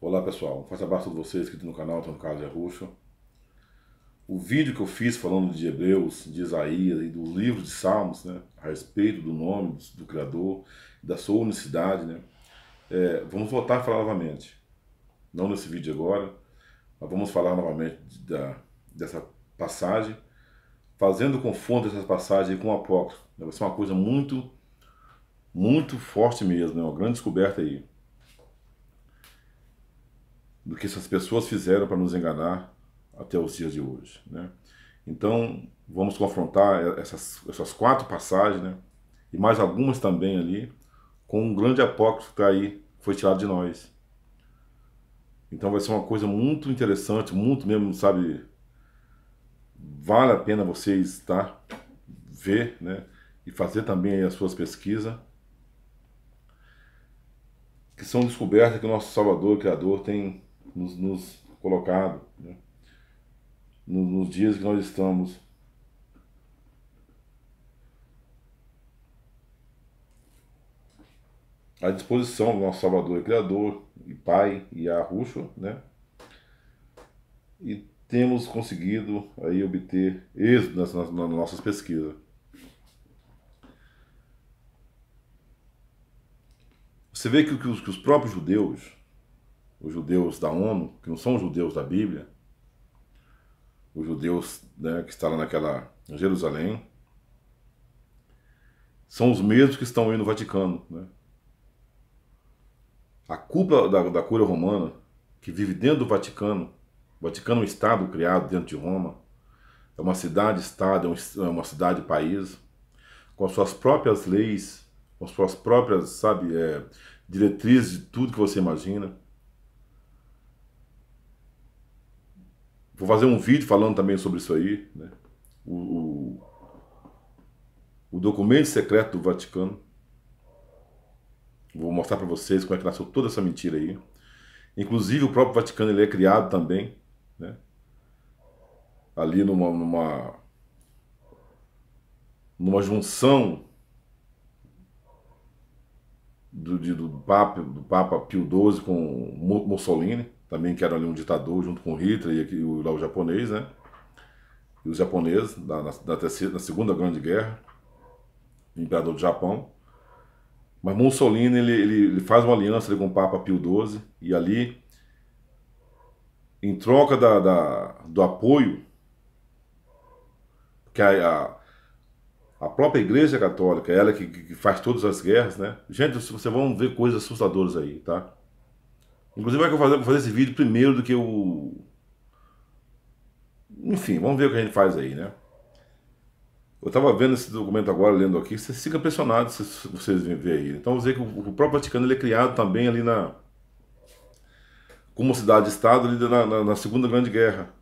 Olá pessoal, um forte abraço a vocês que estão no canal, estão no Carlos Arrucho. O vídeo que eu fiz falando de Hebreus, de Isaías e do livro de Salmos, né, a respeito do nome do Criador, da sua unicidade, né, vamos voltar a falar novamente. Não nesse vídeo agora, mas vamos falar novamente dessa passagem, fazendo confronto dessas passagens com o apócrifo. Vai ser uma coisa muito, muito forte mesmo, né, uma grande descoberta aí do que essas pessoas fizeram para nos enganar até os dias de hoje, né? Então, vamos confrontar essas quatro passagens, né? E mais algumas também ali, com um grande apócrifo que aí foi tirado de nós. Então vai ser uma coisa muito interessante, muito mesmo, sabe? Vale a pena vocês, tá? Ver, né? E fazer também as suas pesquisas, que são descobertas que o nosso Salvador, o Criador, tem nos colocado, né? Nos dias que nós estamos. À disposição do nosso Salvador e Criador, e Pai, e Arrucho, né? E temos conseguido aí obter êxito nas nossas pesquisas. Você vê que os próprios judeus, os judeus da ONU, que não são os judeus da Bíblia, os judeus, né, que estão lá naquela Jerusalém, são os mesmos que estão aí no Vaticano, né? A cúpula da Cúria Romana, que vive dentro do Vaticano, o Vaticano é um estado criado dentro de Roma, é uma cidade-estado, é uma cidade-país, com as suas próprias leis, com as suas próprias, sabe, diretrizes de tudo que você imagina. Vou fazer um vídeo falando também sobre isso aí, né? O, o documento secreto do Vaticano. Vou mostrar para vocês como é que nasceu toda essa mentira aí. Inclusive o próprio Vaticano ele é criado também, né? Ali numa junção do Papa Pio XII com Mussolini, também que era ali um ditador junto com Hitler e o japonês, né? E os japoneses na Segunda Grande Guerra, o imperador do Japão. Mas Mussolini ele faz uma aliança ali com o Papa Pio XII e ali, em troca do apoio que a própria Igreja Católica, ela que faz todas as guerras, né? Gente, vocês vão ver coisas assustadoras aí, tá? Inclusive eu vou fazer esse vídeo primeiro do que o... Enfim, vamos ver o que a gente faz aí, né? Eu estava vendo esse documento agora, lendo aqui, você fica impressionado se vocês verem aí. Então, vou dizer que o próprio Vaticano ele é criado também ali como cidade-estado ali na Segunda Grande Guerra.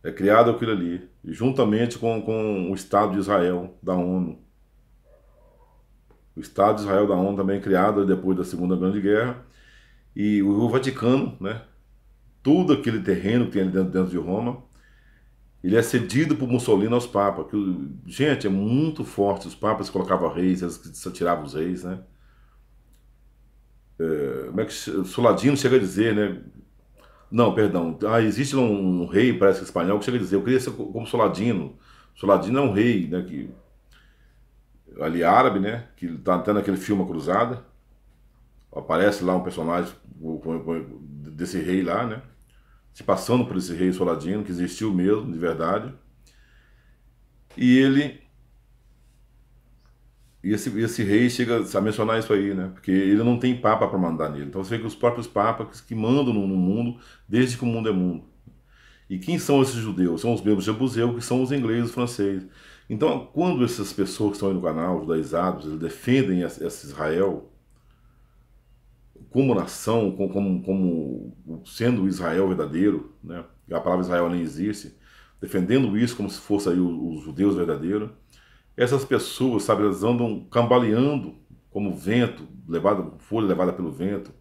É criado aquilo ali, juntamente com o Estado de Israel, da ONU. O Estado de Israel da ONU também é criado depois da Segunda Grande Guerra. E o Vaticano, né, todo aquele terreno que tem ali dentro de Roma, ele é cedido por Mussolini aos papas. Gente, é muito forte. Os papas colocavam reis, eles tiravam os reis, né? Como é que Soladino chega a dizer, né? Não, perdão. Existe um rei, parece que espanhol, que chega a dizer, eu queria ser como Soladino. Soladino é um rei, né? Ali árabe, né? Que tá até naquele filme A Cruzada. Aparece lá um personagem desse rei lá, né? Se passando por esse rei Soladino, que existiu mesmo, de verdade. E esse rei chega a mencionar isso aí, né? Porque ele não tem papa para mandar nele. Então você vê que os próprios papas que mandam no mundo, desde que o mundo é mundo. E quem são esses judeus? São os mesmos jebuseus, que são os ingleses e os franceses. Então, quando essas pessoas que estão aí no canal, os judaizados, eles defendem esse Israel como nação, como sendo o Israel verdadeiro, né? A palavra Israel nem existe, defendendo isso como se fosse aí os judeus verdadeiros, essas pessoas, sabe, elas andam cambaleando como vento, folha levada pelo vento,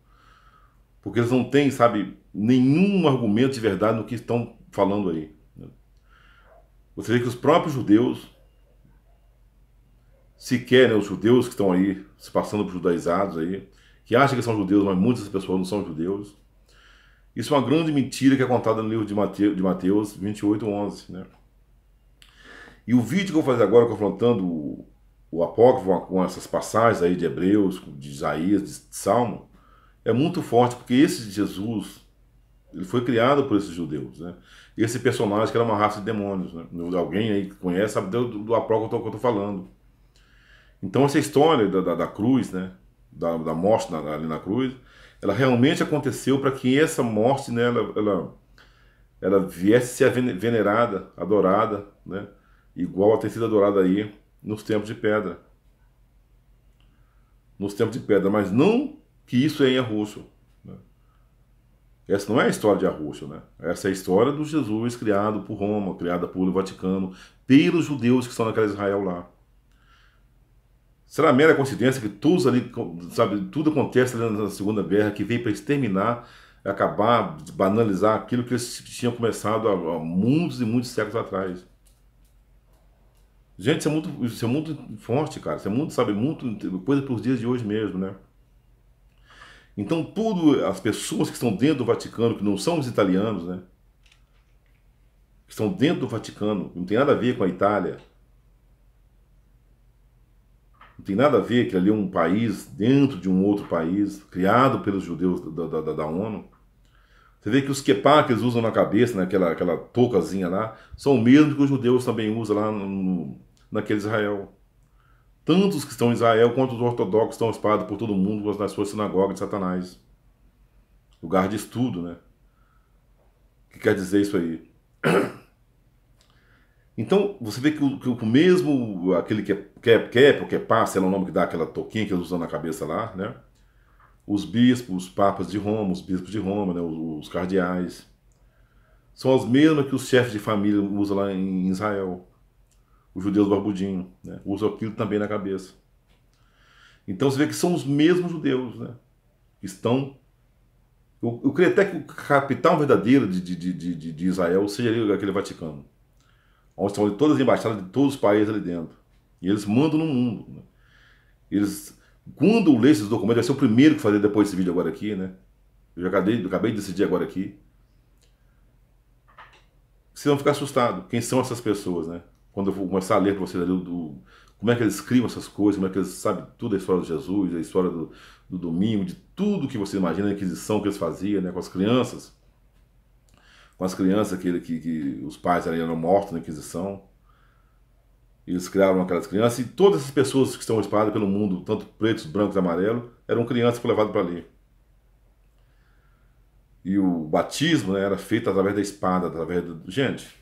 porque eles não têm, sabe, nenhum argumento de verdade no que estão falando aí, né? Você vê que os próprios judeus, sequer, né, os judeus que estão aí se passando por judaizados aí, que acham que são judeus, mas muitas pessoas não são judeus. Isso é uma grande mentira que é contada no livro de Mateus 28:11, né? E o vídeo que eu vou fazer agora, confrontando o apócrifo com essas passagens aí de Hebreus, de Isaías, de Salmo, é muito forte, porque esse Jesus, ele foi criado por esses judeus, né? E esse personagem que era uma raça de demônios, né? Alguém aí que conhece sabe do apócrifo que eu tô falando. Então essa história da cruz, né? Da morte ali na cruz, ela realmente aconteceu para que essa morte, né, ela viesse a ser venerada, adorada, né? Igual a ter sido adorada aí nos tempos de pedra. Nos tempos de pedra, mas não que isso é em Arruxo, né? Essa não é a história de Arruxo, né? Essa é a história do Jesus criado por Roma, criada pelo Vaticano, pelos judeus que estão naquela Israel lá. Será mera coincidência que todos ali, sabe, tudo acontece ali na Segunda Guerra, que veio para exterminar, acabar, banalizar aquilo que eles tinham começado há muitos e muitos séculos atrás. Gente, isso é muito forte, cara. Isso é muito, sabe, muito coisa para os dias de hoje mesmo, né? Então, tudo, as pessoas que estão dentro do Vaticano, que não são os italianos, né? Que estão dentro do Vaticano, não tem nada a ver com a Itália, não tem nada a ver que ali é um país dentro de um outro país, criado pelos judeus da ONU. Você vê que os quepá que eles usam na cabeça, né, aquela toucazinha lá, são o mesmo que os judeus também usam lá naquele Israel. Tanto os que estão em Israel quanto os ortodoxos estão espalhados por todo mundo nas suas sinagogas de Satanás. Lugar de estudo, né? O que quer dizer isso aí? Então, você vê que o mesmo, aquele que passa, é o nome que dá aquela touquinha que eles usam na cabeça lá, né? Os bispos, os papas de Roma, os bispos de Roma, né? Os cardeais, são as mesmas que os chefes de família usam lá em Israel. Os judeus barbudinhos, né? Usam aquilo também na cabeça. Então você vê que são os mesmos judeus, né? Que estão... Eu creio até que o capital verdadeiro de Israel seja ali aquele Vaticano, onde estão ali todas as embaixadas de todos os países ali dentro. E eles mandam no mundo, né? Eles, quando eu ler esses documentos, vai ser o primeiro que fazer depois desse vídeo agora aqui, né? Eu já acabei de decidir agora aqui. Vocês vão ficar assustados. Quem são essas pessoas, né? Quando eu vou começar a ler para vocês ali como é que eles escrevem essas coisas, como é que eles sabem tudo a história de Jesus, a história do domingo, de tudo que você imagina, a Inquisição que eles faziam, né? Com as crianças. Com as crianças que os pais eram mortos na Inquisição. Eles criaram aquelas crianças e todas essas pessoas que estão espalhadas pelo mundo, tanto pretos, brancos, amarelos, eram crianças que foram levadas para ali. E o batismo, né, era feito através da espada, através do... Gente,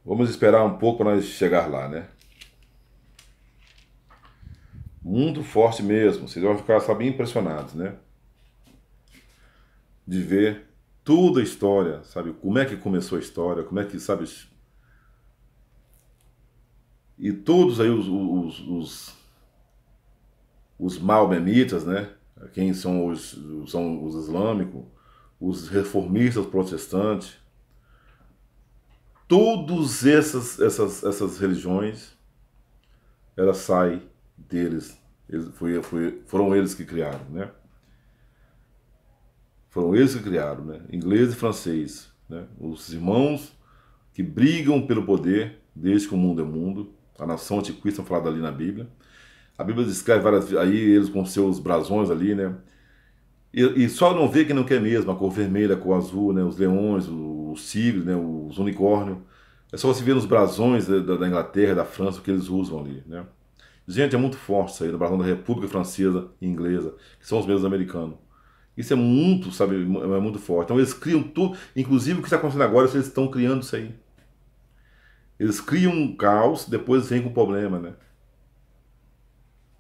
vamos esperar um pouco para nós chegar lá, né? Muito forte mesmo. Vocês vão ficar, sabe, impressionados, né? De ver toda a história, sabe? Como é que começou a história, como é que, sabe... E todos aí os maomemitas, né? Quem são os islâmicos, os reformistas protestantes, todas essas religiões, elas saem deles. Foram eles que criaram, né? Foram eles que criaram, né? Inglês e francês, né? Os irmãos que brigam pelo poder desde que o mundo é mundo. A nação antiquista falada ali na Bíblia. A Bíblia descreve várias aí eles com seus brasões ali, né? E só não vê quem não quer mesmo, a cor vermelha, a cor azul, né? Os leões, os tigres, né? Os unicórnios. É só você ver nos brasões da Inglaterra, da França, o que eles usam ali, né? Gente, é muito forte isso aí, do brasão da República Francesa e Inglesa, que são os mesmos americanos. Isso é muito, sabe, é muito forte. Então eles criam tudo, inclusive o que está acontecendo agora, eles estão criando isso aí. Eles criam um caos, depois vem com o problema, né?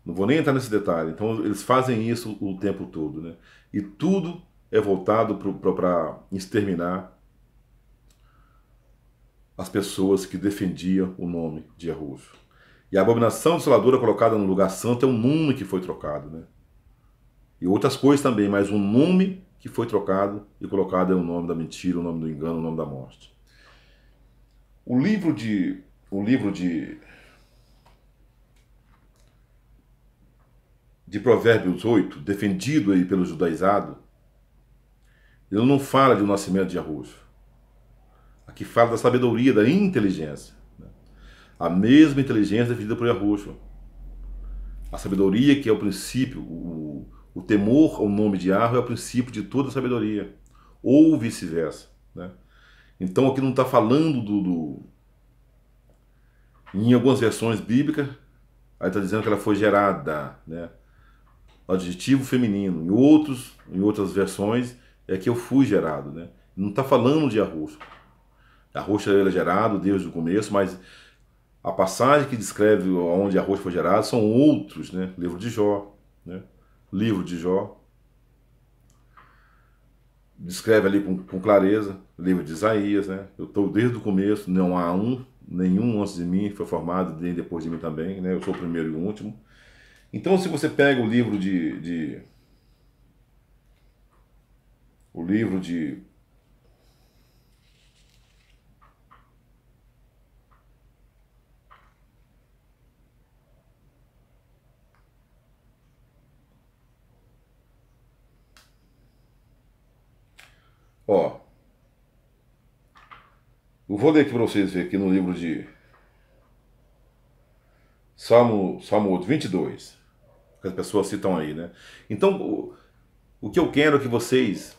Não vou nem entrar nesse detalhe. Então eles fazem isso o tempo todo, né? E tudo é voltado para exterminar as pessoas que defendiam o nome de Arrujo. E a abominação desoladora colocada no lugar santo é um nome que foi trocado, né? E outras coisas também, mas um nome que foi trocado e colocado é o nome da mentira, o nome do engano, o nome da morte. O livro de de Provérbios 8, defendido aí pelo judaizado, ele não fala de um nascimento de Yahushua. Aqui fala da sabedoria, da inteligência. A mesma inteligência defendida por Yahushua. A sabedoria que é o princípio, o temor ao nome de Yahweh é o princípio de toda a sabedoria. Ou vice-versa. Né? Então aqui não está falando em algumas versões bíblicas, aí está dizendo que ela foi gerada, né? Adjetivo feminino. Em outras versões, é que eu fui gerado, né? Não está falando de Yahushua. Yahushua ele é gerado desde o começo, mas a passagem que descreve onde Yahushua foi gerado são outros, né? Livro de Jó, né? Livro de Jó descreve ali com clareza. Livro de Isaías, né? Eu estou desde o começo, não há nenhum antes de mim foi formado, nem depois de mim também, né? Eu sou o primeiro e o último. Então, se você pega o livro o livro de ó, eu vou ler aqui para vocês verem aqui no livro de Salmo 22, que as pessoas citam aí, né? Então, o que eu quero é que vocês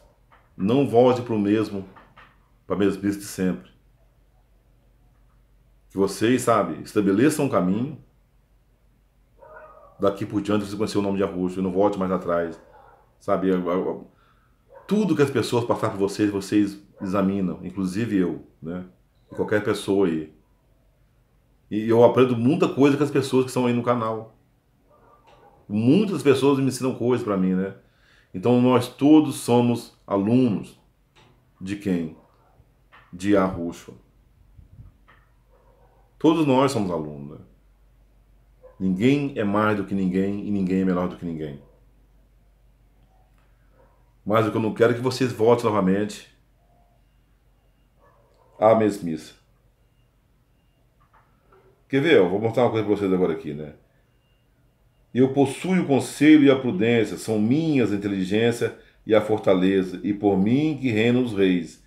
não voltem para a mesmice de sempre. Que vocês, sabe, estabeleçam um caminho. Daqui por diante você conhecer o nome de Yahushua, não volte mais atrás. Sabe, tudo que as pessoas passarem por vocês examinam, inclusive eu, né? E qualquer pessoa aí. E eu aprendo muita coisa com as pessoas que estão aí no canal. Muitas pessoas me ensinam coisas para mim, né? Então nós todos somos alunos de quem? De Yahushua. Todos nós somos alunos, né? Ninguém é mais do que ninguém e ninguém é melhor do que ninguém. Mas o que eu não quero é que vocês voltem novamente à mesmice. Quer ver? Eu vou mostrar uma coisa para vocês agora aqui, né? Eu possuo o conselho e a prudência, são minhas a inteligência e a fortaleza, e por mim que reinam os reis.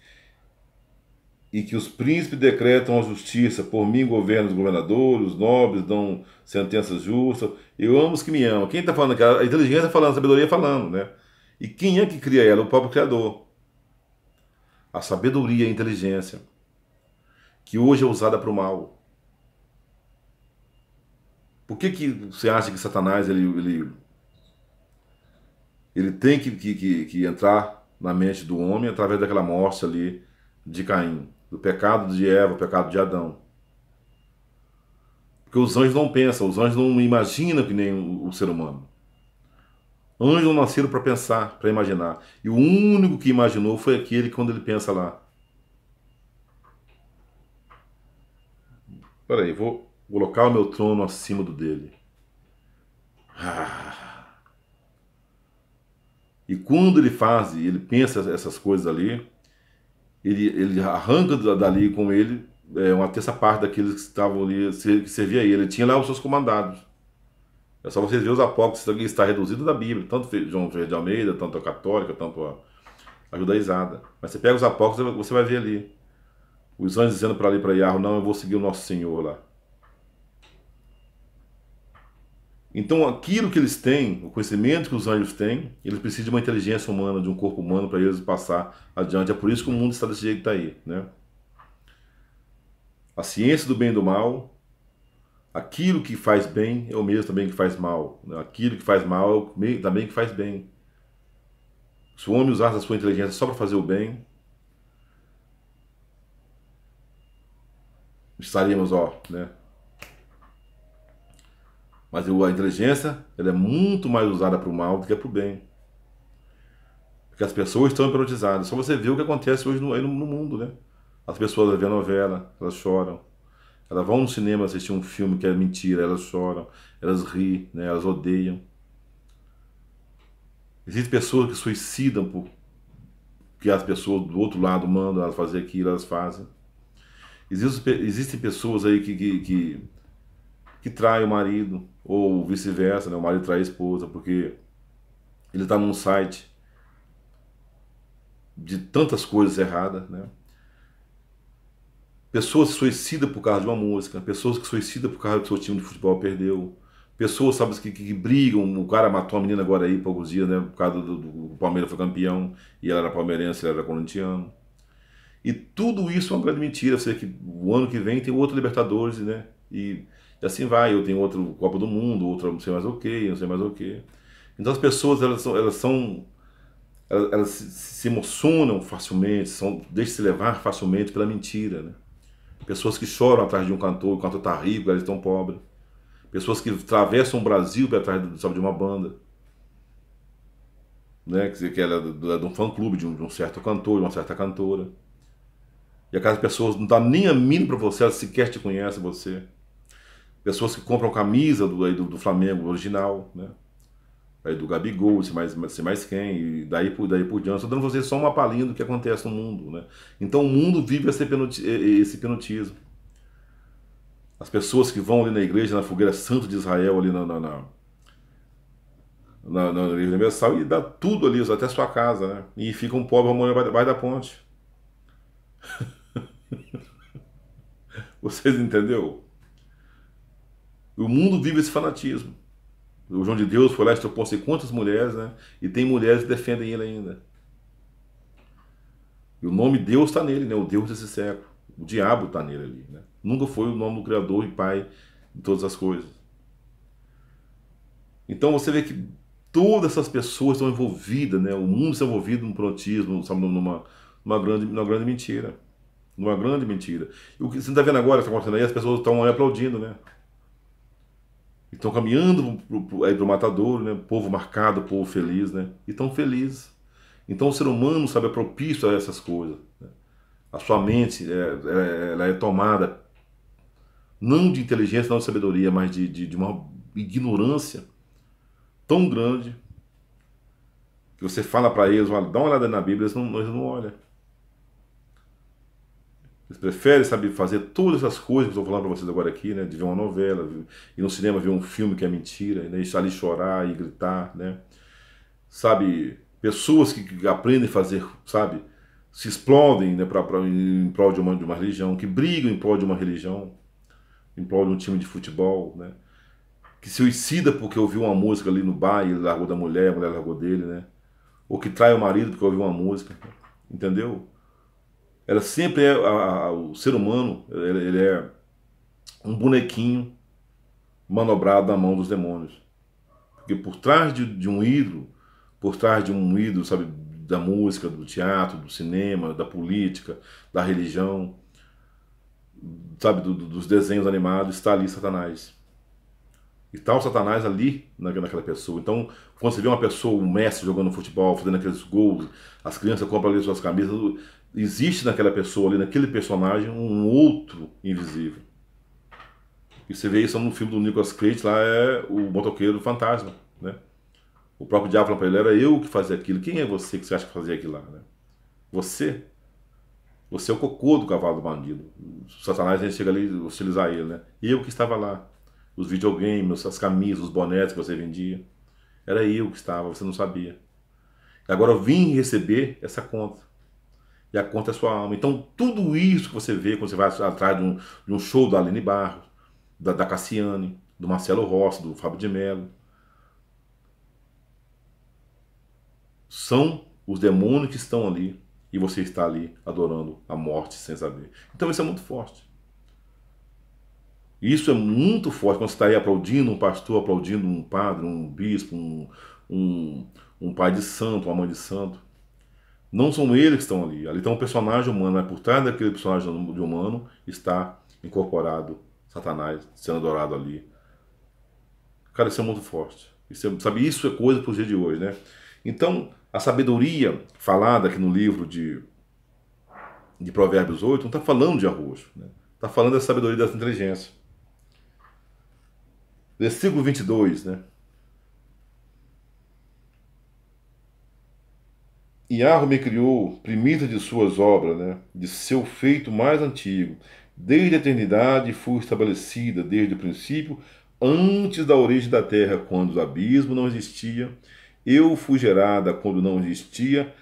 E que os príncipes decretam a justiça, por mim governam os governadores, os nobres dão sentenças justas. Eu amo os que me amam. Quem está falando aqui? A inteligência falando, a sabedoria falando, né? E quem é que cria ela? O próprio Criador. A sabedoria e a inteligência, que hoje é usada para o mal. Por que você acha que Satanás ele tem que entrar na mente do homem através daquela morte ali de Caim, do pecado de Eva, o pecado de Adão? Porque os anjos não pensam, os anjos não imaginam que nem o ser humano. Anjos não nasceram para pensar, para imaginar. E o único que imaginou foi aquele que, quando ele pensa lá. Peraí, vou colocar o meu trono acima do dele. E quando ele faz, ele pensa essas coisas ali, ele arranca dali com ele uma terça parte daqueles que estavam ali, que servia a ele. Ele tinha lá os seus comandados. É só vocês verem os apócrifos, isso aqui está reduzido da Bíblia, tanto João Ferreira de Almeida, tanto a católica, tanto a judaizada. Mas você pega os apócrifos, você vai ver ali. Os anjos dizendo para ali para Yahweh, não, eu vou seguir o nosso Senhor lá. Então aquilo que eles têm, o conhecimento que os anjos têm, eles precisam de uma inteligência humana, de um corpo humano para eles passar adiante. É por isso que o mundo está desse jeito que está aí, né? A ciência do bem e do mal, aquilo que faz bem é o mesmo também que faz mal. Aquilo que faz mal é o também que faz bem. Se o homem usasse a sua inteligência só para fazer o bem, estaríamos, né? Mas a inteligência, ela é muito mais usada para o mal do que para o bem. Porque as pessoas estão hipnotizadas. Só você vê o que acontece hoje no mundo, né? As pessoas vêem a novela, elas choram. Elas vão no cinema assistir um filme que é mentira, elas choram, elas riem, né? Elas odeiam. Existem pessoas que suicidam porque as pessoas do outro lado mandam elas fazer aquilo, elas fazem. Existem pessoas aí que que trai o marido, ou vice-versa, né? O marido trai a esposa, porque ele está num site de tantas coisas erradas, né? Pessoas se suicidam por causa de uma música, pessoas que se suicidam por causa que seu time de futebol perdeu, pessoas, sabe, que brigam. O cara matou uma menina agora aí, poucos dias, né? Por causa do Palmeiras foi campeão, e ela era palmeirense, ele era corintiano. E tudo isso é uma grande mentira. Você que o ano que vem tem outro Libertadores, né? E assim vai, eu tenho outro Copa do Mundo, outro não sei mais o que, não sei mais o que. Então as pessoas, elas se emocionam facilmente, deixam-se levar facilmente pela mentira, né? Pessoas que choram atrás de um cantor, o cantor tá rico, eles estão pobres. Pessoas que atravessam o Brasil para atrás, sabe, de uma banda, né? Que ela é de um fã-clube, de um certo cantor, de uma certa cantora. E aquelas pessoas não dão nem a mínima para você, elas sequer te conhecem você. Pessoas que compram camisa do Flamengo original, né? Aí do Gabigol, se mais quem, e daí por diante. Estou dando você só uma palhinha do que acontece no mundo, né? Então o mundo vive esse hipnotismo. As pessoas que vão ali na igreja, na fogueira Santo de Israel, ali na Igreja Universal, e dá tudo ali, até a sua casa, né? E fica um pobre morando abaixo da ponte. Vocês entenderam? O mundo vive esse fanatismo. O João de Deus foi lá e estopou sei quantas mulheres, né? E tem mulheres que defendem ele ainda. E o nome Deus está nele, né? O Deus desse século. O diabo está nele ali, né? Nunca foi o nome do Criador e Pai de todas as coisas. Então você vê que todas essas pessoas estão envolvidas, né? O mundo está envolvido num prontismo, sabe? Numa grande mentira. Numa grande mentira. E o que você está vendo agora, que está acontecendo aí, as pessoas estão aplaudindo, né? Estão caminhando aí pro matadouro, né? Povo marcado, povo feliz, né? E estão felizes. Então o ser humano, sabe, é propício a essas coisas, né? A sua mente, ela é tomada não de inteligência, não de sabedoria, mas de uma ignorância tão grande que você fala para eles, olha, dá uma olhada na Bíblia, eles não olham. Eles preferem, sabe, fazer todas essas coisas que eu estou falando para vocês agora aqui, né? De ver uma novela, ir no cinema ver um filme que é mentira, né? E ali chorar e gritar, né? Sabe, pessoas que aprendem a fazer, sabe, se explodem, né, em prol de uma religião, que brigam em prol de uma religião, em prol de um time de futebol, né? Que se suicida porque ouviu uma música ali no bar e ele largou da mulher, a mulher largou dele, né? Ou que trai o marido porque ouviu uma música, entendeu? Ela sempre é, o ser humano, ele é um bonequinho manobrado na mão dos demônios. Porque por trás de um ídolo, por trás de um ídolo, sabe, da música, do teatro, do cinema, da política, da religião, sabe, dos desenhos animados, está ali Satanás. E está o Satanás ali naquela pessoa. Então, quando você vê uma pessoa, um mestre jogando futebol, fazendo aqueles gols, as crianças compram ali suas camisas, existe naquela pessoa ali, naquele personagem, um outro invisível. E você vê isso no filme do Nicolas Cage, lá é o motoqueiro fantasma, né? O próprio diabo falou para ele, era eu que fazia aquilo. Quem é você que você acha que fazia aquilo lá, né? Você? Você é o cocô do cavalo do bandido. O Satanás, a gente chega ali e hostilizar ele, né? Eu que estava lá. Os videogames, as camisas, os bonés que você vendia. Era eu que estava, você não sabia. E agora eu vim receber essa conta. E a conta é sua alma. Então tudo isso que você vê quando você vai atrás de um show da Aline Barros, da Cassiane, do Marcelo Rossi, do Fábio de Mello, são os demônios que estão ali e você está ali adorando a morte sem saber. Então isso é muito forte. Isso é muito forte quando você está aí aplaudindo um pastor, aplaudindo um padre, um bispo, um, um pai de santo, uma mãe de santo. Não são eles que estão ali. Ali está um personagem humano, mas por trás daquele personagem de humano está incorporado Satanás sendo adorado ali. Cara, isso é muito forte. Sabe, isso é coisa para os dias de hoje, né? Então, a sabedoria falada aqui no livro de Provérbios 8 não está falando de arrojo, né? Está falando da sabedoria e da inteligência. Versículo 22, né? Iarro me criou, primícia de suas obras, né? De seu feito mais antigo. Desde a eternidade fui estabelecida, desde o princípio, antes da origem da terra, quando os abismos não existiam. Eu fui gerada quando não existia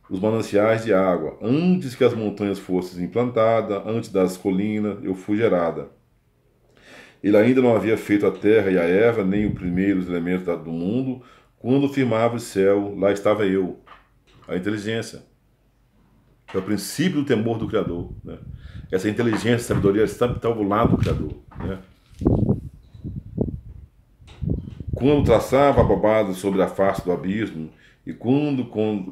os mananciais de água. Antes que as montanhas fossem implantadas, antes das colinas, eu fui gerada. Ele ainda não havia feito a terra e a erva, nem os primeiros elementos do mundo. Quando firmava o céu, lá estava eu. A inteligência. É o princípio do temor do Criador. Né? Essa inteligência, sabedoria, está ao lado do Criador. Né? Quando traçava a bobada sobre a face do abismo, e quando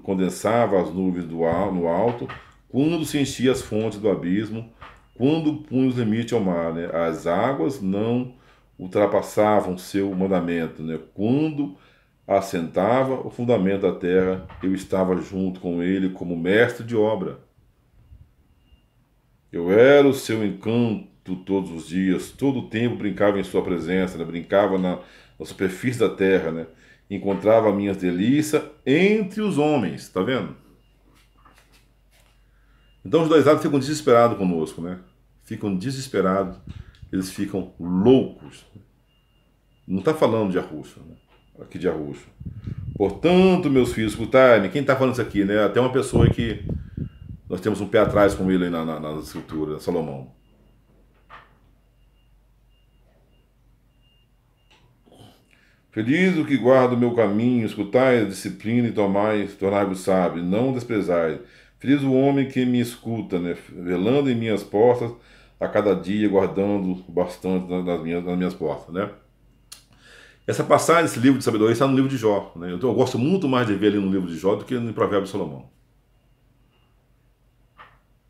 condensava as nuvens no alto, quando se enchia as fontes do abismo, quando punha os limites ao mar, né? As águas não ultrapassavam seu mandamento, né? Quando assentava o fundamento da terra, eu estava junto com ele como mestre de obra. Eu era o seu encanto todos os dias, todo o tempo brincava em sua presença, né? Brincava na superfície da terra, né? Encontrava minhas delícias entre os homens, tá vendo? Então os dois lados ficam desesperados conosco, né? Ficam desesperados, eles ficam loucos. Não está falando de Arrucha, né? Aqui de Arrucha. Portanto, meus filhos, escutai-me. Quem está falando isso aqui, né? Até uma pessoa que nós temos um pé atrás com ele aí na escritura, Salomão. Feliz o que guarda o meu caminho, escutai a disciplina e tornai-vos sábio, não desprezai. Feliz o homem que me escuta, né? Velando em minhas portas a cada dia, guardando bastante nas minhas portas, né? Essa passagem, esse livro de sabedoria, está no livro de Jó, né? Então eu gosto muito mais de ver ali no livro de Jó do que no Provérbio de Salomão.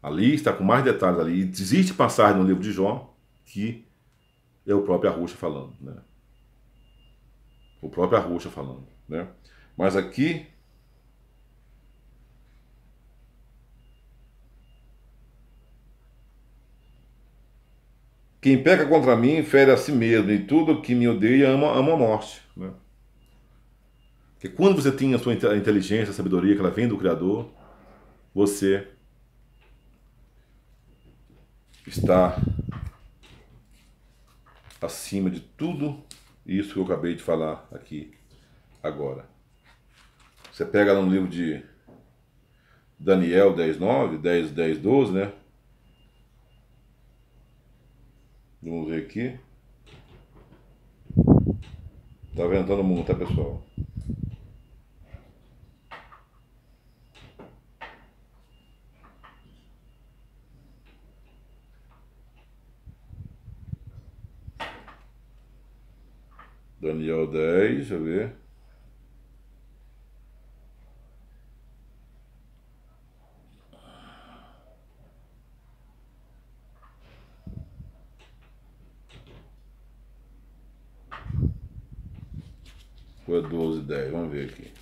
Ali está com mais detalhes ali. E existe passagem no livro de Jó que é o próprio Arrucha falando, né? O próprio Arrucha falando, né? Mas aqui quem peca contra mim fere a si mesmo, e tudo que me odeia ama a morte, né? Porque quando você tem a sua inteligência, a sabedoria que ela vem do Criador, você está acima de tudo isso que eu acabei de falar aqui agora. Você pega no livro de Daniel 10:9, 10:12, né? Vamos ver aqui. Tá ventando muito, tá, pessoal? Daniel 10, deixa eu ver. Foi 12:10, vamos ver aqui.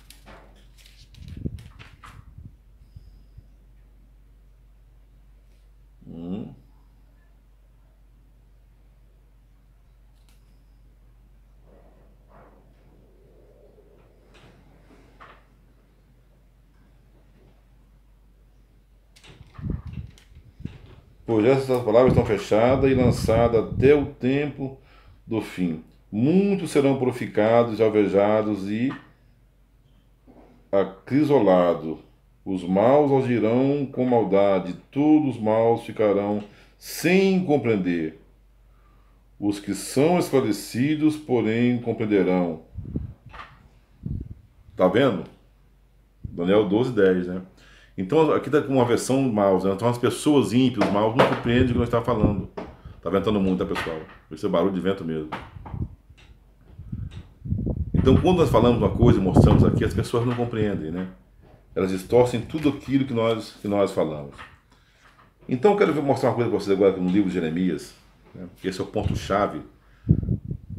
Pois essas palavras estão fechadas e lançadas até o tempo do fim. Muitos serão purificados, alvejados e acrisolados. Os maus agirão com maldade, todos os maus ficarão sem compreender. Os que são esclarecidos, porém, compreenderão. Tá vendo? Daniel 12:10, né? Então aqui está com uma versão maus, né? Então as pessoas ímpias, os maus, não compreendem o que nós estamos falando. Tá ventando muito, tá, pessoal? Esse é barulho de vento mesmo. Então quando nós falamos uma coisa e mostramos aqui, as pessoas não compreendem, né? Elas distorcem tudo aquilo que nós falamos. Então eu quero mostrar uma coisa para vocês agora no livro de Jeremias, né? Esse é o ponto-chave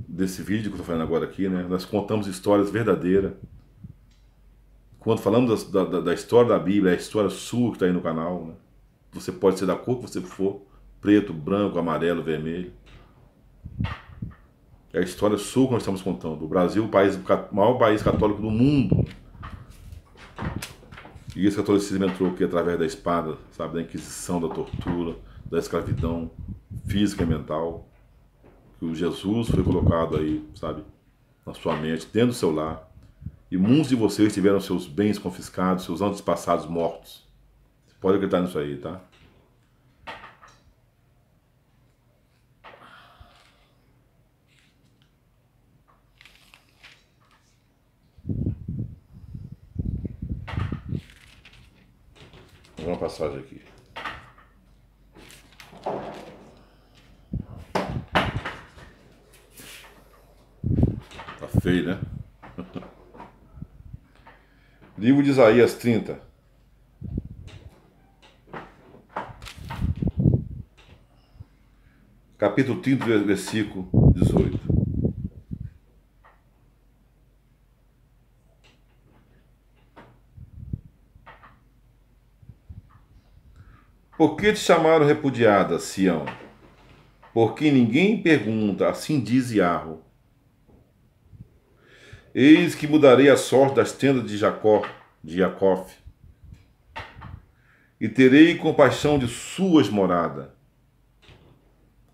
desse vídeo que eu estou falando agora aqui, né? Nós contamos histórias verdadeiras. Quando falamos da história da Bíblia, é a história sua que está aí no canal, né? Você pode ser da cor que você for, preto, branco, amarelo, vermelho. É a história sua que nós estamos contando. O Brasil, o maior país católico do mundo. E esse catolicismo entrou aqui através da espada, sabe? Da Inquisição, da tortura, da escravidão física e mental, que o Jesus foi colocado aí, sabe, na sua mente, dentro do seu lar, e muitos de vocês tiveram seus bens confiscados, seus antepassados mortos. Você pode acreditar nisso aí, tá? Uma passagem aqui. Tá feio, né? Livro de Isaías 30. Capítulo 30, versículo 18. Por que te chamaram repudiada, Sião? Porque ninguém pergunta, assim diz Iarro. Eis que mudarei a sorte das tendas de Jacó, de Jacó, e terei compaixão de suas moradas.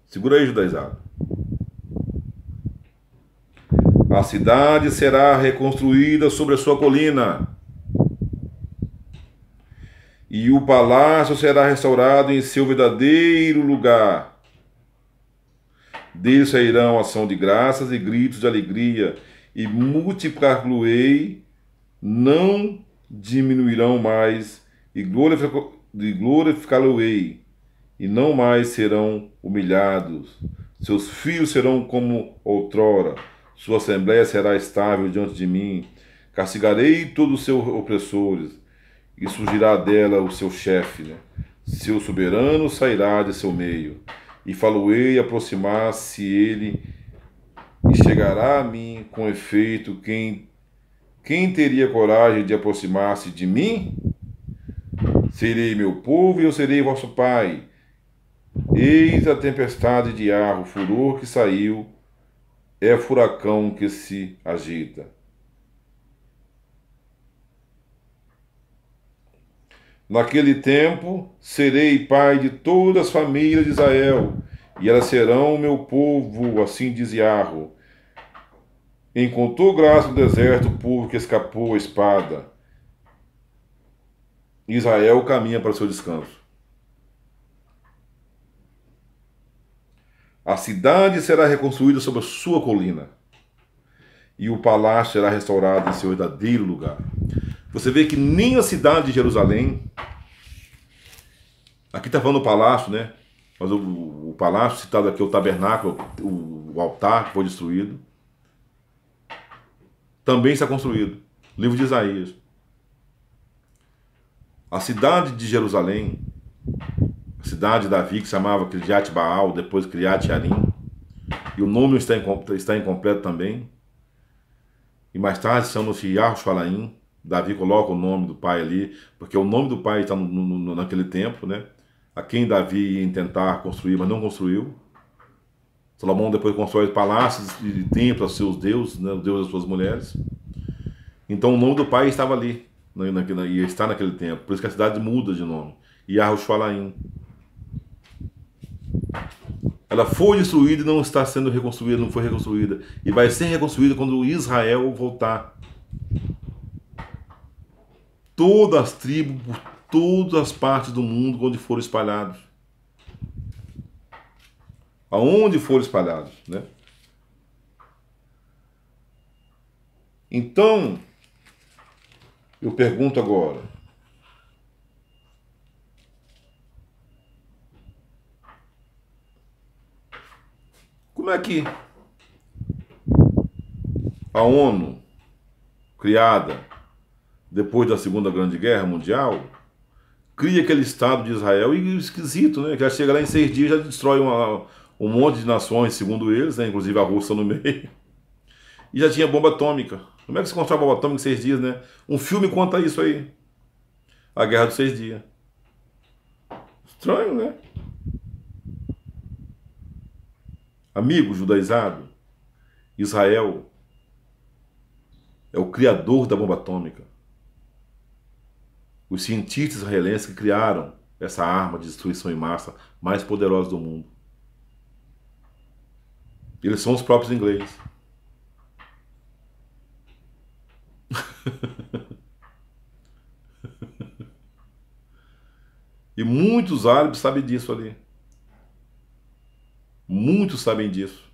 Segura aí, judaizado. A cidade será reconstruída sobre a sua colina, e o palácio será restaurado em seu verdadeiro lugar. Dele sairão ação de graças e gritos de alegria, e multiplicar-lo-ei, não diminuirão mais, e glorificá-lo-ei, e não mais serão humilhados. Seus filhos serão como outrora, sua assembléia será estável diante de mim. Castigarei todos os seus opressores, e surgirá dela o seu chefe, né? Seu soberano sairá de seu meio, e falo-ei aproximar-se ele, e chegará a mim. Com efeito, quem teria coragem de aproximar-se de mim? Serei meu povo e eu serei vosso pai. Eis a tempestade de ar, o furor que saiu, é furacão que se agita. Naquele tempo serei pai de todas as famílias de Israel, e elas serão meu povo, assim diz Iarro. Encontrou graça no deserto o povo que escapou à espada. Israel caminha para o seu descanso. A cidade será reconstruída sobre a sua colina, e o palácio será restaurado em seu verdadeiro lugar. Você vê que nem a cidade de Jerusalém, aqui está falando o palácio, né? Mas o palácio citado aqui é o tabernáculo, o altar que foi destruído, também está construído. Livro de Isaías. A cidade de Jerusalém, a cidade de Davi, que se chamava Criat Baal, depois Criat Jearim, e o nome está incompleto também, e mais tarde chama-se Yahushalaim. Davi coloca o nome do pai ali, porque o nome do pai está naquele tempo, né? A quem Davi ia tentar construir, mas não construiu. Salomão depois constrói palácios e templos aos seus deuses, né? Os deuses das suas mulheres. Então o nome do pai estava ali, e está naquele tempo. Por isso que a cidade muda de nome. Yahushalaim. Ela foi destruída e não está sendo reconstruída, não foi reconstruída. E vai ser reconstruída quando Israel voltar. Todas as tribos, por todas as partes do mundo onde foram espalhados. Aonde foram espalhados, né? Então, eu pergunto agora, como é que a ONU, criada depois da Segunda Grande Guerra Mundial, cria aquele Estado de Israel, e esquisito, né? Que já chega lá em 6 dias, já destrói um monte de nações, segundo eles, né? Inclusive a Rússia no meio, e já tinha bomba atômica. Como é que se constrói bomba atômica em 6 dias, né? Um filme conta isso aí, a Guerra dos 6 Dias. Estranho, né? Amigo judaizado, Israel é o criador da bomba atômica. Os cientistas israelenses que criaram essa arma de destruição em massa mais poderosa do mundo. Eles são os próprios ingleses. E muitos árabes sabem disso ali. Muitos sabem disso.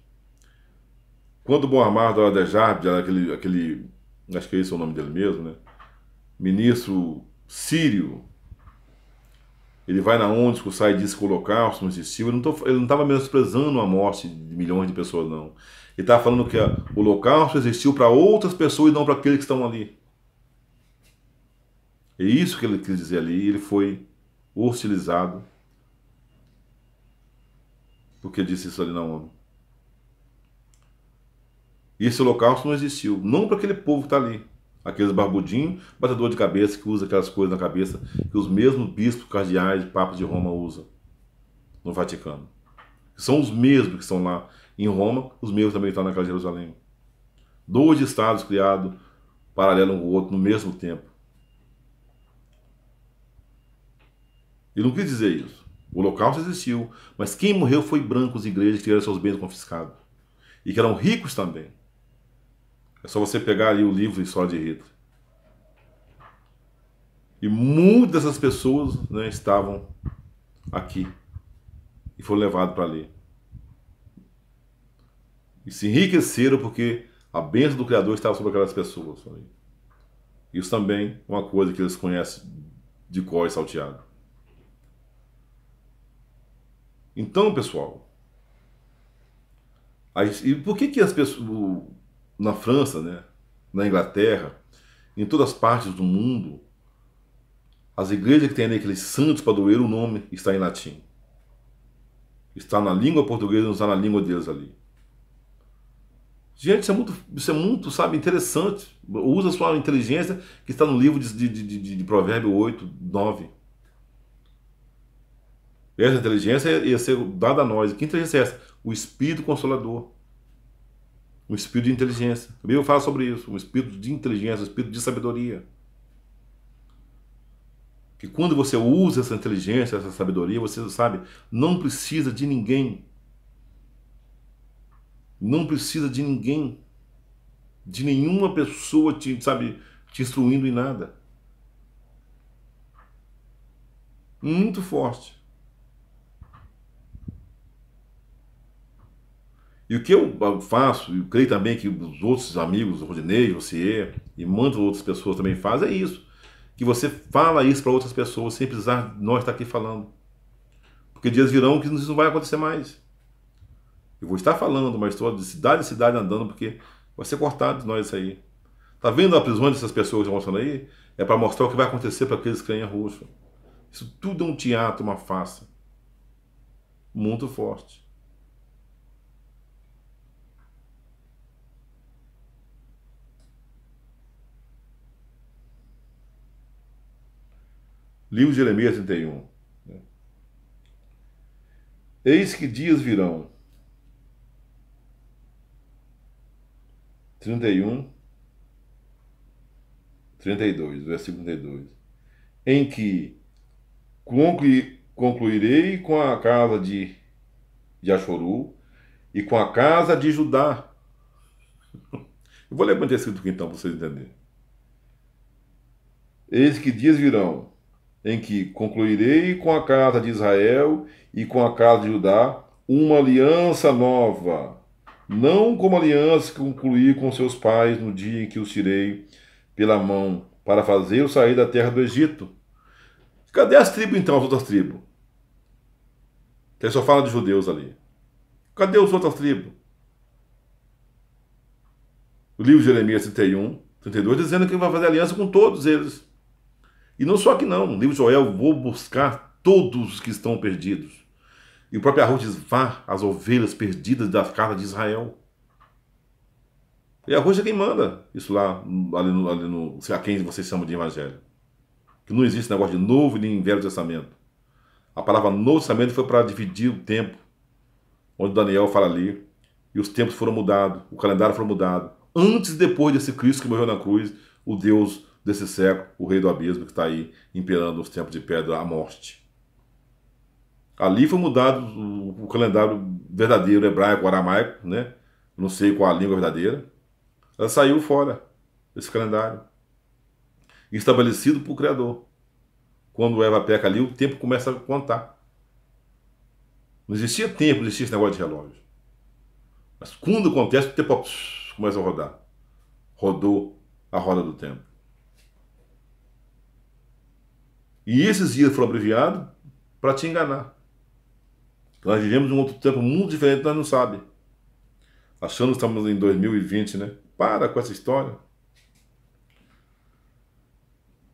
Quando o Muammar al-Gaddafi, aquele, acho que esse é o nome dele mesmo, né? Ministro sírio, ele vai na ONU discursar e diz que o Holocausto não existiu. Ele não estava menosprezando a morte de milhões de pessoas, não. Ele estava falando que o Holocausto existiu para outras pessoas e não para aqueles que estão ali. É isso que ele quis dizer ali. Ele foi hostilizado porque disse isso ali na ONU. E esse Holocausto não existiu. Não para aquele povo que está ali. Aqueles barbudinhos, batedor de cabeça, que usa aquelas coisas na cabeça que os mesmos bispos, cardeais e papas de Roma usam no Vaticano. São os mesmos que estão lá em Roma, os mesmos também estão naquela Jerusalém. 2 estados criados, paralelo um com o outro, no mesmo tempo. Ele não quis dizer isso. O Holocausto existiu, mas quem morreu foi brancos, igrejas que tiveram seus bens confiscados. E que eram ricos também. É só você pegar ali o livro História de Hitler. E muitas dessas pessoas, né, estavam aqui. E foram levados para ali. E se enriqueceram porque a bênção do Criador estava sobre aquelas pessoas. Isso também é uma coisa que eles conhecem de cor e salteado. Então, pessoal, e por que as pessoas na França, né, na Inglaterra, em todas as partes do mundo, as igrejas que têm ali aqueles santos padroeiros, o nome está em latim. Está na língua portuguesa, não está na língua deles ali. Gente, isso é muito, sabe, interessante. Usa a sua inteligência que está no livro de Provérbio 8, 9. Essa inteligência ia ser dada a nós. Que inteligência é essa? O Espírito Consolador. O Espírito de inteligência. A Bíblia fala sobre isso. O Espírito de inteligência, o Espírito de sabedoria. Que quando você usa essa inteligência, essa sabedoria, você sabe, não precisa de ninguém. Não precisa de ninguém. De nenhuma pessoa te instruindo em nada. Muito forte. E o que eu faço, e eu creio também que os outros amigos, o Rodinei, você e muitas outras pessoas também fazem, é isso. Que você fala isso para outras pessoas sem precisar nós estar aqui falando. Porque dias virão que isso não vai acontecer mais. Eu vou estar falando uma história de cidade em cidade andando, porque vai ser cortado de nós isso aí. Tá vendo a prisão dessas pessoas que estão mostrando aí? É para mostrar o que vai acontecer para aqueles que creem roxo. Isso tudo é um teatro, uma farsa. Muito forte. Livro de Jeremias 31. Eis que dias virão. 31, 32, versículo 32. Em que concluirei com a casa de Achoru e com a casa de Judá. Eu vou ler para ter escrito aqui então, para vocês entenderem. Eis que dias virão, em que concluirei com a casa de Israel e com a casa de Judá uma aliança nova, não como a aliança que concluí com seus pais no dia em que os tirei pela mão para fazê-los sair da terra do Egito. Cadê as tribos então, as outras tribos? Que só fala de judeus ali. Cadê as outras tribos? O livro de Jeremias 31, 32, dizendo que vai fazer aliança com todos eles. E não só que não, no livro de Joel, vou buscar todos os que estão perdidos. E o próprio Arru diz, vá as ovelhas perdidas da casa de Israel. E Arru é quem manda isso lá, ali no a quem vocês chamam de evangelho. Que não existe negócio de Novo nem Velho Testamento. A palavra Novo Testamento foi para dividir o tempo, onde Daniel fala ali, e os tempos foram mudados, o calendário foi mudado. Antes e depois desse Cristo que morreu na cruz, o Deus desse século, o rei do abismo que está aí imperando os tempos de pedra, a morte. Ali foi mudado o calendário verdadeiro, hebraico, aramaico, né? Não sei qual a língua verdadeira. Ela saiu fora desse calendário, estabelecido por Criador. Quando Eva peca ali, o tempo começa a contar. Não existia tempo, não existia esse negócio de relógio. Mas quando acontece, o tempo começa a rodar. Rodou a roda do tempo. E esses dias foram abreviados para te enganar. Nós vivemos um outro tempo muito diferente, nós não sabemos. Achando que estamos em 2020, né? Para com essa história.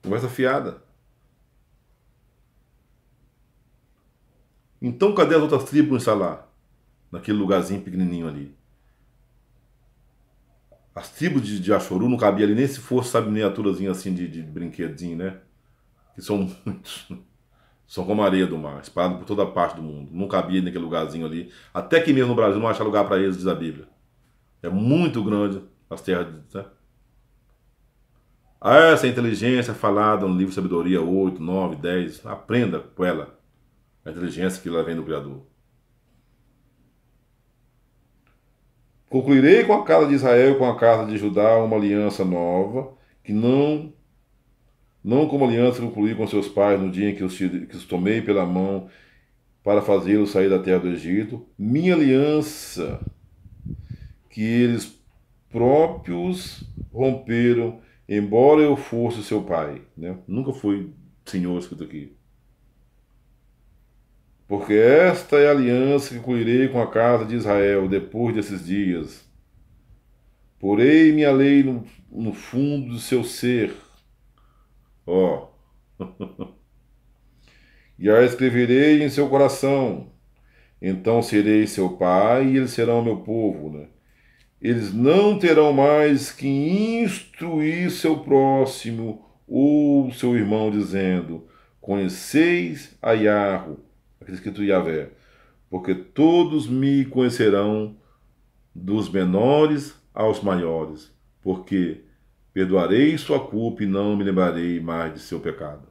Conversa fiada. Então cadê as outras tribos que não estão lá? Naquele lugarzinho pequenininho ali. As tribos de Achoru não cabia ali nem se fosse, sabe, miniaturazinha assim de brinquedinho, né? Que são muitos. São como a areia do mar, espalhados por toda parte do mundo. Não cabia naquele lugarzinho ali. Até que mesmo no Brasil não acha lugar para eles, diz a Bíblia. É muito grande as terras. Né? Essa inteligência falada no livro de Sabedoria 8, 9, 10. Aprenda com ela. A inteligência que ela vem do Criador. Concluirei com a casa de Israel e com a casa de Judá uma aliança nova, que não como aliança que concluí com seus pais no dia em que os tomei pela mão para fazê-los sair da terra do Egito. Minha aliança que eles próprios romperam, embora eu fosse seu pai. Né? Nunca fui senhor escrito aqui. Porque esta é a aliança que concluirei com a casa de Israel depois desses dias. Porei minha lei no fundo do seu ser. Ó. E a escreverei em seu coração. Então serei seu pai e eles serão meu povo. Né? Eles não terão mais que instruir seu próximo ou seu irmão, dizendo: conheceis a Yahweh, aquele escrito Yahvé, porque todos me conhecerão, dos menores aos maiores, porque perdoarei sua culpa e não me lembrarei mais de seu pecado.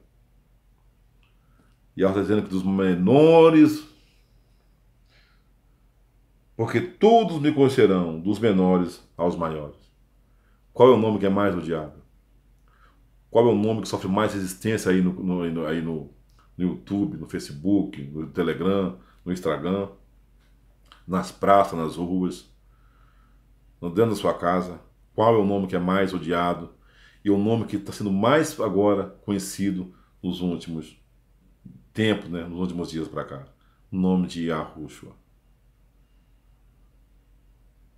E ela está dizendo que dos menores, porque todos me conhecerão, dos menores aos maiores. Qual é o nome que é mais odiado? Qual é o nome que sofre mais resistência aí no YouTube, no Facebook, no Telegram, no Instagram, nas praças, nas ruas, dentro da sua casa? Qual é o nome que é mais odiado? E o nome que está sendo mais agora conhecido nos últimos tempos, né? Nos últimos dias para cá. O nome de Yahushua.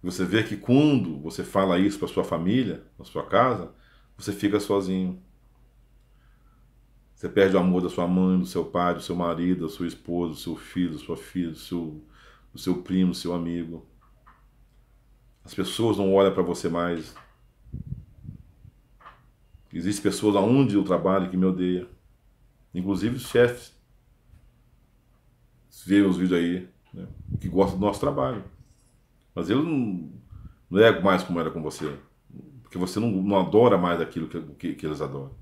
Você vê que quando você fala isso para sua família, na sua casa, você fica sozinho. Você perde o amor da sua mãe, do seu pai, do seu marido, da sua esposa, do seu filho, da sua filha, do seu primo, do seu amigo. As pessoas não olham para você mais. Existem pessoas aonde eu trabalho que me odeiam. Inclusive os chefes. Vê os vídeos aí, né, que gostam do nosso trabalho. Mas ele não é mais como era com você. Porque você não adora mais aquilo que eles adoram.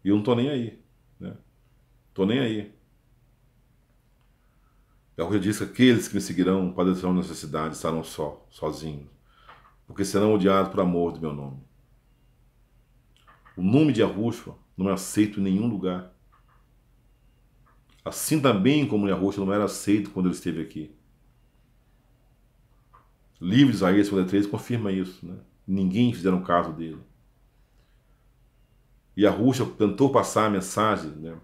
E eu não estou nem aí. Né? Estou nem aí. É o que diz que aqueles que me seguirão padecerão necessidade, estarão sozinhos. Porque serão odiados por amor do meu nome. O nome de Yahushua não é aceito em nenhum lugar. Assim também como Yahushua não era aceito quando ele esteve aqui. O livro de Isaías 53 confirma isso. Né? Ninguém fizeram caso dele. E Yahushua tentou passar a mensagem, né,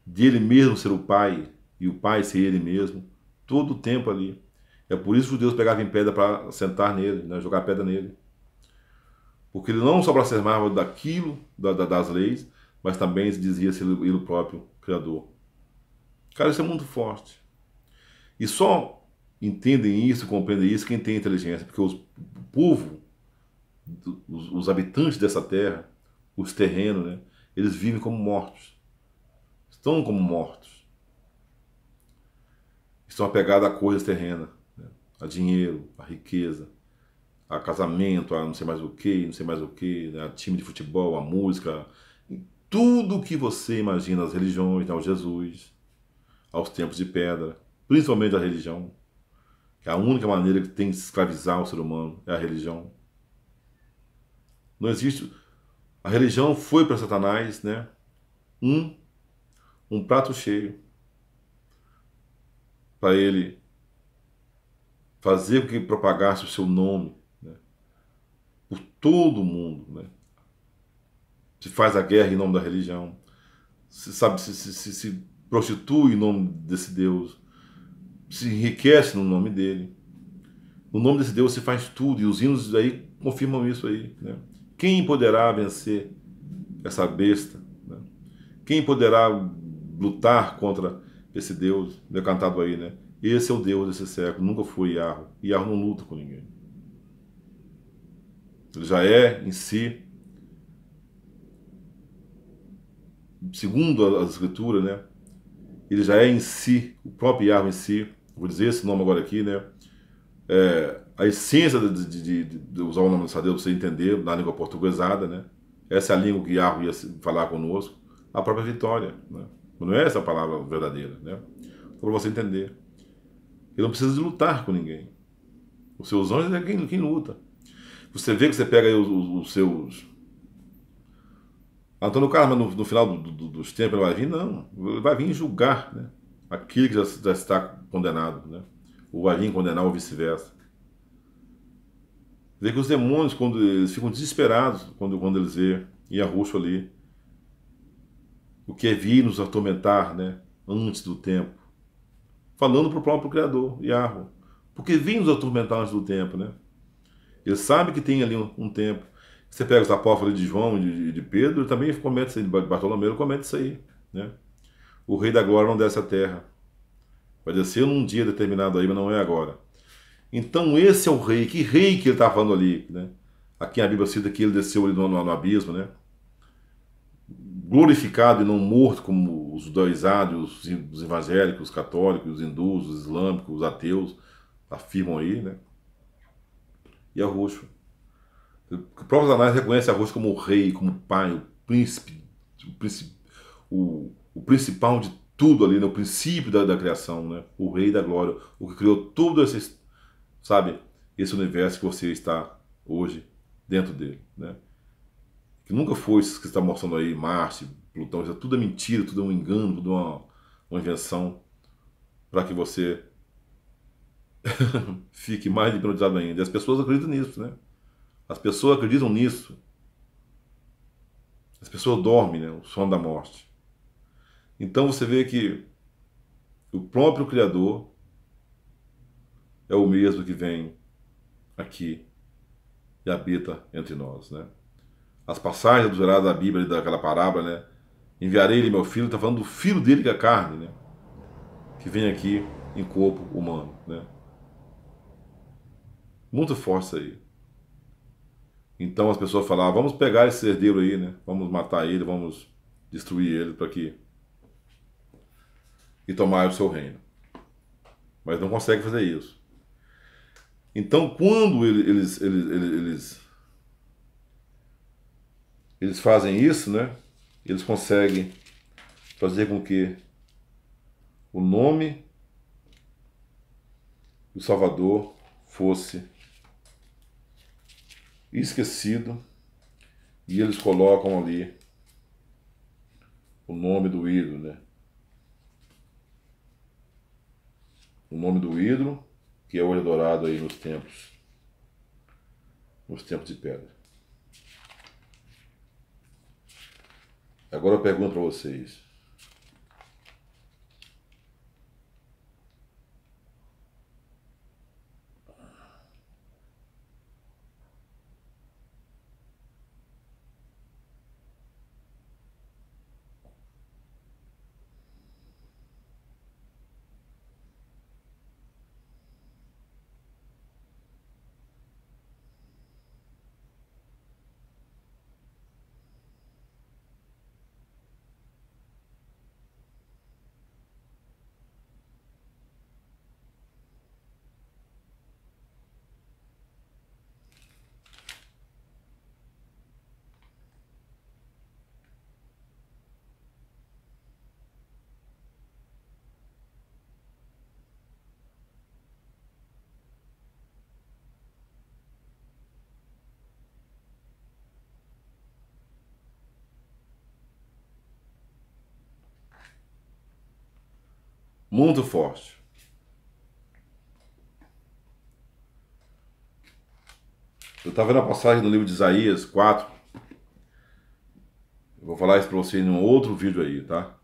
de ele mesmo ser o pai e o pai ser ele mesmo, todo o tempo ali. É por isso que os judeus pegavam em pedra para sentar nele, né, jogar pedra nele. Porque ele não só blasfemava daquilo, das leis, mas também se dizia ser ele o próprio Criador. Cara, isso é muito forte. E só entendem isso, compreendem isso quem tem inteligência, porque o povo, os habitantes dessa terra, os terrenos, né, eles vivem como mortos. Estão como mortos. Estão apegados a coisas terrenas, né, a dinheiro, a riqueza, a casamento, a não sei mais o que, não sei mais o que, né, a time de futebol, a música, tudo o que você imagina, as religiões, né, o Jesus, aos tempos de pedra, principalmente a religião, que é a única maneira que tem de escravizar o ser humano é a religião. Não existe. A religião foi para Satanás, né? Um, um prato cheio para ele fazer com que propagasse o seu nome, né, por todo o mundo, né? Se faz a guerra em nome da religião, se prostitui em nome desse Deus, se enriquece no nome dele. No nome desse Deus se faz tudo, e os hinos aí confirmam isso aí, né? Quem poderá vencer essa besta, né? Quem poderá lutar contra esse Deus, é cantado aí, né? Esse é o Deus desse século, nunca foi Yahweh. Yahweh não luta com ninguém. Ele já é em si, segundo as escrituras, né? Ele já é em si, o próprio Yahweh em si, vou dizer esse nome agora aqui, né? A essência de usar o nome dessa Deus, para você entender, na língua portuguesada, né? Essa é a língua que Yahweh ia falar conosco, a própria vitória, né? Não é essa a palavra verdadeira, né? Então, para você entender. Ele não precisa de lutar com ninguém. Os seus anjos é quem luta. Você vê que você pega aí os seus... Antônio Carlos, mas no final dos tempos ele vai vir? Não. Ele vai vir julgar, né, aquele que já está condenado, né? Ou vai vir condenar ou vice-versa. Vê que os demônios, quando eles ficam desesperados, quando eles vê Yahushua ali, o que é vir nos atormentar, né, antes do tempo. Falando para o próprio Criador, Yahweh. Porque vir nos atormentar antes do tempo, né? Ele sabe que tem ali um tempo. Você pega os apóstolos de João e de Pedro, ele também comenta isso aí, de Bartolomeu, ele comenta isso aí, né? O Rei da Glória não desce à terra. Vai descer num dia determinado aí, mas não é agora. Então esse é o rei. Que rei que ele está falando ali, né? Aqui a Bíblia cita que ele desceu ali no abismo, né? Glorificado e não morto, como os judaizados, os evangélicos, os católicos, os hindus, os islâmicos, os ateus afirmam aí, né? E a roxo. O próprio Satanás reconhece a roxo como o rei, como o pai, o príncipe, o principal de tudo ali, né? O princípio da criação, né? O rei da glória, o que criou tudo esse, sabe, esse universo que você está hoje dentro dele, né? Que nunca foi isso que está mostrando aí, Marte, Plutão, isso tudo é mentira, tudo é um engano, tudo é uma invenção para que você fique mais hipnotizado ainda. E as pessoas acreditam nisso, né? As pessoas acreditam nisso. As pessoas dormem, né? O sono da morte. Então você vê que o próprio Criador é o mesmo que vem aqui e habita entre nós, né? As passagens do gerado da Bíblia, daquela parábola, né? Enviarei-lhe meu filho, está falando do filho dele que é a carne, né? Que vem aqui em corpo humano, né? Muito forte isso aí. Então as pessoas falavam, vamos pegar esse herdeiro aí, né? Vamos matar ele, vamos destruir ele para que e tomar o seu reino. Mas não consegue fazer isso. Então quando eles fazem isso, né? Eles conseguem fazer com que o nome do Salvador fosse esquecido e eles colocam ali o nome do ídolo, né? O nome do ídolo que é hoje adorado aí nos templos de pedra. Agora eu pergunto para vocês, muito forte. Eu estava vendo a passagem no livro de Isaías 4. Eu vou falar isso para você em um outro vídeo aí, tá?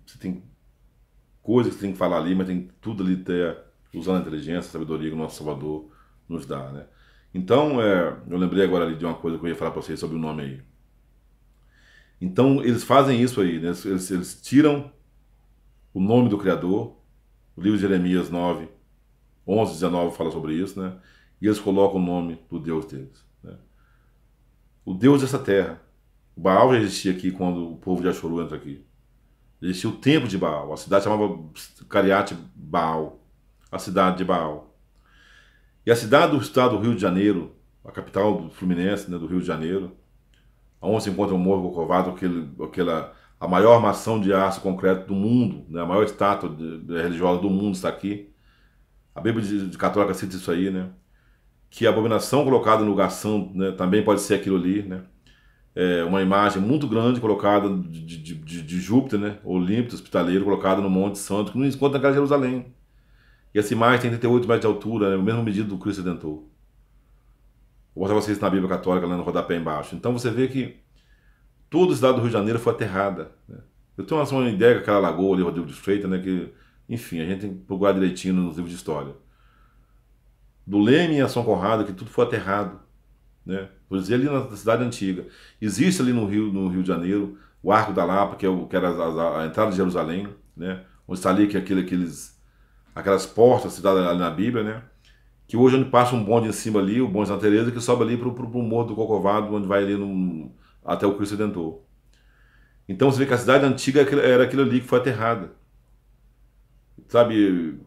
Você tem coisas que você tem que falar ali, mas tem tudo ali usando a inteligência, a sabedoria que o nosso Salvador nos dá, né? Então, eu lembrei agora ali de uma coisa que eu ia falar para vocês sobre o nome aí. Então, eles fazem isso aí, né? Eles tiram o nome do Criador. O livro de Jeremias 9, 11, 19 fala sobre isso, né? E eles colocam o nome do Deus deles, né? O Deus dessa terra. O Baal já existia aqui quando o povo de Ashuru entra aqui. Existia o templo de Baal. A cidade chamava Cariate Baal. A cidade de Baal. E a cidade do estado do Rio de Janeiro, a capital do Fluminense, né, do Rio de Janeiro, onde se encontra o Morro do Corcovado, a maior armação de aço concreto do mundo, né, a maior estátua religiosa do mundo está aqui. A Bíblia de Católica cita isso aí, né? Que a abominação colocada no lugar santo, né, também pode ser aquilo ali, né? Uma imagem muito grande colocada de Júpiter, né? Olímpio, hospitaleiro, colocada no Monte Santo, que não encontra naquela Jerusalém. E essa imagem tem 38 metros de altura, né? A mesma medida do Cristo Redentor. Vou mostrar vocês na Bíblia Católica, lá no rodapé embaixo. Então você vê que toda a cidade do Rio de Janeiro foi aterrada, né? Eu tenho uma ideia que aquela lagoa ali, Rodrigo de Freitas, né? Que, enfim, a gente tem que procurar direitinho nos livros de história. Do Leme a São Conrado, que tudo foi aterrado, né? Vou dizer ali na cidade antiga. Existe ali no Rio de Janeiro o Arco da Lapa, que era a entrada de Jerusalém, né? Onde está ali aquelas portas citadas ali na Bíblia, né? Que hoje onde passa um bonde em cima ali, o bonde de Santa Teresa, que sobe ali pro Morro do Corcovado, onde vai ali até o Cristo Redentor. Então você vê que a cidade antiga era aquilo ali que foi aterrada. Sabe?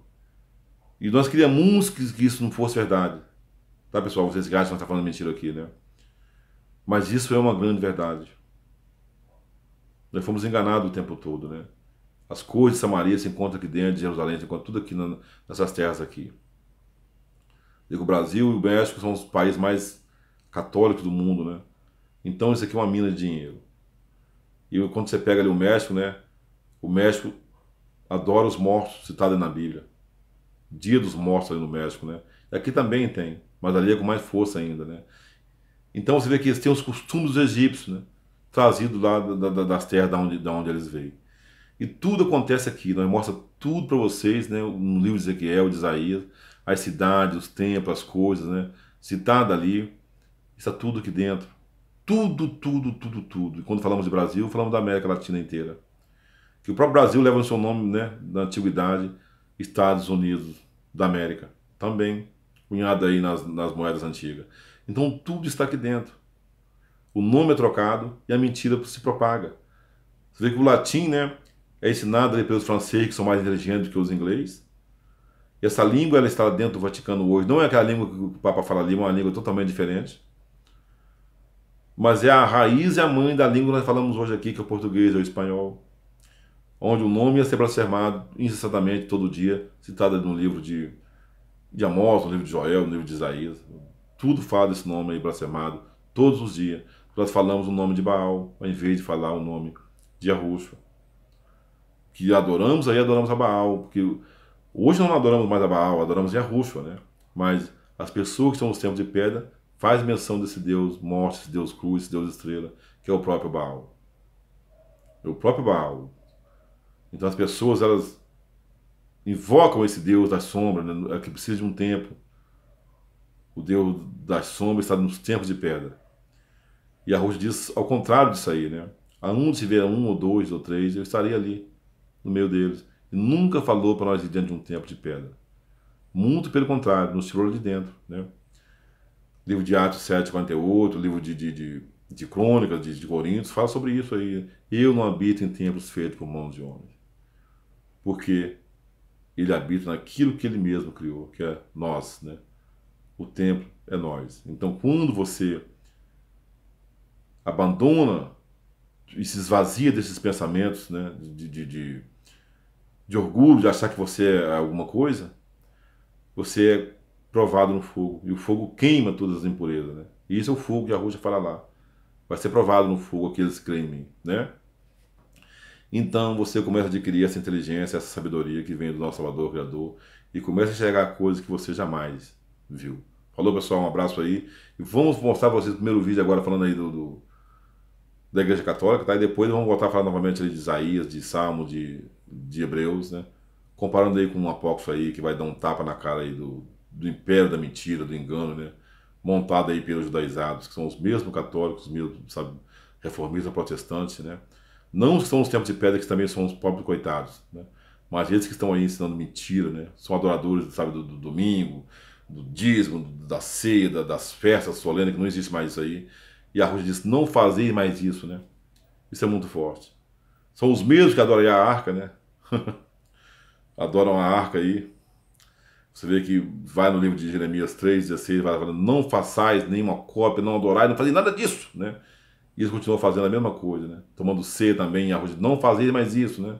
E nós queríamos que isso não fosse verdade. Tá, pessoal? Vocês que acham que nós estamos falando mentira aqui, né? Mas isso é uma grande verdade. Nós fomos enganados o tempo todo, né? As coisas de Samaria se encontram aqui dentro de Jerusalém, se encontram tudo aqui nessas terras aqui. E o Brasil e o México são os países mais católicos do mundo, né? Então isso aqui é uma mina de dinheiro. E quando você pega ali o México, né? O México adora os mortos citados na Bíblia. Dia dos Mortos ali no México, né? E aqui também tem, mas ali é com mais força ainda, né? Então você vê que eles têm os costumes dos egípcios, né? Trazidos lá das terras da onde eles veio. E tudo acontece aqui, nós mostra tudo para vocês, né? No livro de Ezequiel, de Isaías, as cidades, os templos, as coisas, né? Citado ali, está tudo aqui dentro. Tudo, tudo, tudo, tudo. E quando falamos de Brasil, falamos da América Latina inteira. Que o próprio Brasil leva no seu nome, né? Da antiguidade, Estados Unidos da América. Também, cunhado aí nas moedas antigas. Então tudo está aqui dentro. O nome é trocado e a mentira se propaga. Você vê que o latim, né? É ensinado ali pelos franceses, que são mais inteligentes do que os ingleses. E essa língua, ela está dentro do Vaticano hoje. Não é aquela língua que o Papa fala ali, é uma língua totalmente diferente. Mas é a raiz e a mãe da língua que nós falamos hoje aqui, que é o português ou o espanhol. Onde o nome ia ser blasfemado incessantemente, todo dia, citado no livro de Amós, no livro de Joel, no livro de Isaías. Tudo fala desse nome aí blasfemado, todos os dias. Nós falamos o nome de Baal, ao invés de falar o nome de Yahushua. Que adoramos a Baal, porque hoje não adoramos mais a Baal, adoramos Yahushua, né? Mas as pessoas que estão nos templos de pedra fazem menção desse Deus morte, esse Deus cruz, esse Deus estrela, que é o próprio Baal. É o próprio Baal. Então as pessoas, elas invocam esse Deus das sombras, né, que precisa de um tempo. O Deus das sombras está nos tempos de pedra. E a Ruth diz ao contrário disso aí, né? Aonde tiver um, ou dois, ou três, eu estarei ali, no meio deles. E nunca falou para nós ir dentro de um templo de pedra. Muito pelo contrário, nos tirou de dentro, né? Livro de Atos 7:48, livro de Crônicas, de Coríntios, fala sobre isso aí. Eu não habito em templos feitos por mãos de homens. Porque ele habita naquilo que ele mesmo criou, que é nós, né? O templo é nós. Então, quando você abandona e se esvazia desses pensamentos, né? De orgulho, de achar que você é alguma coisa, você é provado no fogo. E o fogo queima todas as impurezas, né? E isso é o fogo que a Rússia fala lá. Vai ser provado no fogo aqueles que creem em mim, né? Então você começa a adquirir essa inteligência, essa sabedoria que vem do nosso Salvador, Criador, e começa a enxergar coisas que você jamais viu. Falou, pessoal, um abraço aí. E vamos mostrar para vocês o primeiro vídeo agora falando aí da Igreja Católica, tá? E depois vamos voltar a falar novamente ali de Isaías, de Salmo, de Hebreus, né? Comparando aí com um apócrifo aí que vai dar um tapa na cara aí do império da mentira, do engano, né? Montado aí pelos judaizados, que são os mesmos católicos, os mesmos, sabe, reformistas, protestantes, né? Não são os tempos de pedra, que também são os próprios coitados, né? Mas eles que estão aí ensinando mentira, né? São adoradores, sabe, do domingo, do dízimo, da ceia, das festas solenes, que não existe mais isso aí. E a Rússia diz, não fazer mais isso, né? Isso é muito forte. São os mesmos que adoram a arca, né? Adoram a arca aí. Você vê que vai no livro de Jeremias 3,16, vai falando, não façais nenhuma cópia, não adorai, não fazei nada disso, né? E eles continuam fazendo a mesma coisa, né? Tomando ceia também, a Rússia diz, não fazer mais isso, né?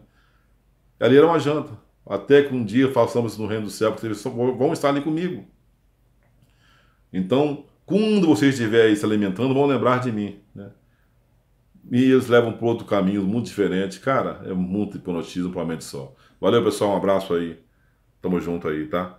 E ali era uma janta. Até que um dia façamos isso no reino do céu, porque vocês vão estar ali comigo. Então, quando vocês estiverem se alimentando, vão lembrar de mim, né? E eles levam para outro caminho muito diferente. Cara, é muito hipnotismo para uma mente só. Valeu, pessoal. Um abraço aí. Tamo junto aí, tá?